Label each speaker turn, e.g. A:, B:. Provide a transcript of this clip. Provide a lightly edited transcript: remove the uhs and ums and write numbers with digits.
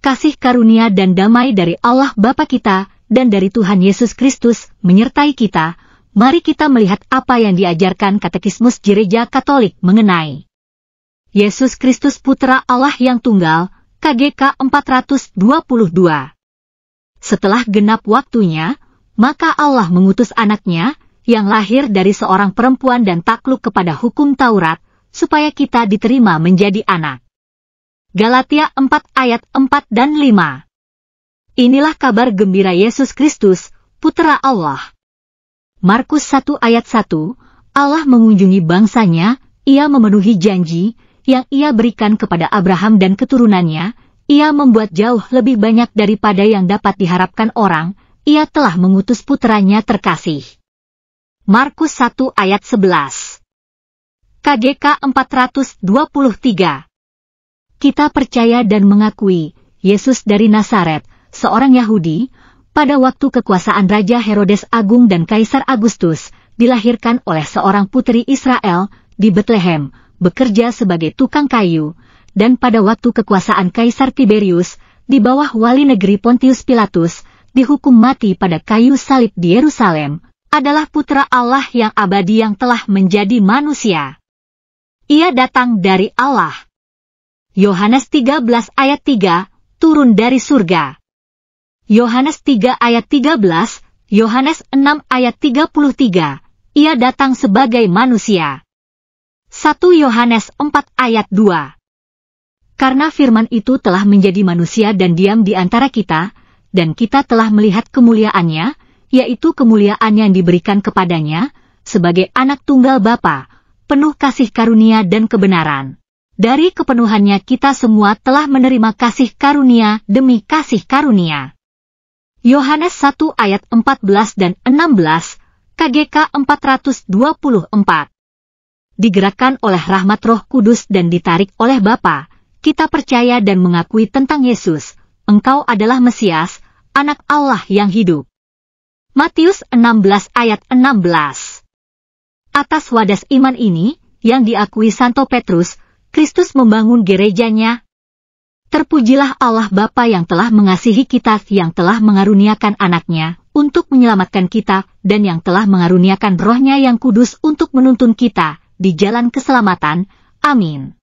A: kasih karunia dan damai dari Allah Bapa kita dan dari Tuhan Yesus Kristus menyertai kita. Mari kita melihat apa yang diajarkan Katekismus Gereja Katolik mengenai Yesus Kristus Putra Allah yang Tunggal, KGK 422. Setelah genap waktunya, maka Allah mengutus anaknya, yang lahir dari seorang perempuan dan takluk kepada hukum Taurat, supaya kita diterima menjadi anak. Galatia 4 ayat 4 dan 5. Inilah kabar gembira Yesus Kristus, Putra Allah. Markus 1 ayat 1, Allah mengunjungi bangsanya, ia memenuhi janji, yang ia berikan kepada Abraham dan keturunannya, ia membuat jauh lebih banyak daripada yang dapat diharapkan orang, ia telah mengutus putranya terkasih. Markus 1 ayat 11. KGK 423. Kita percaya dan mengakui, Yesus dari Nazaret, seorang Yahudi, pada waktu kekuasaan Raja Herodes Agung dan Kaisar Agustus, dilahirkan oleh seorang putri Israel, di Betlehem, bekerja sebagai tukang kayu, dan pada waktu kekuasaan Kaisar Tiberius, di bawah wali negeri Pontius Pilatus, dihukum mati pada kayu salib di Yerusalem, adalah Putra Allah yang abadi yang telah menjadi manusia. Ia datang dari Allah. Yohanes 13 ayat 3, turun dari surga. Yohanes 3 ayat 13, Yohanes 6 ayat 33, ia datang sebagai manusia. 1 Yohanes 4 ayat 2. Karena firman itu telah menjadi manusia dan diam di antara kita, dan kita telah melihat kemuliaannya, yaitu kemuliaan yang diberikan kepadanya, sebagai anak tunggal Bapa, penuh kasih karunia dan kebenaran. Dari kepenuhannya kita semua telah menerima kasih karunia demi kasih karunia. Yohanes 1 ayat 14 dan 16, KGK 424. Digerakkan oleh rahmat Roh Kudus dan ditarik oleh Bapa, kita percaya dan mengakui tentang Yesus, Engkau adalah Mesias, Anak Allah yang hidup. Matius 16 ayat 16. Atas wadas iman ini, yang diakui Santo Petrus, Kristus membangun gerejanya. Terpujilah Allah Bapa yang telah mengasihi kita, yang telah mengaruniakan anaknya, untuk menyelamatkan kita, dan yang telah mengaruniakan Roh-Nya yang kudus untuk menuntun kita, di jalan keselamatan. Amin.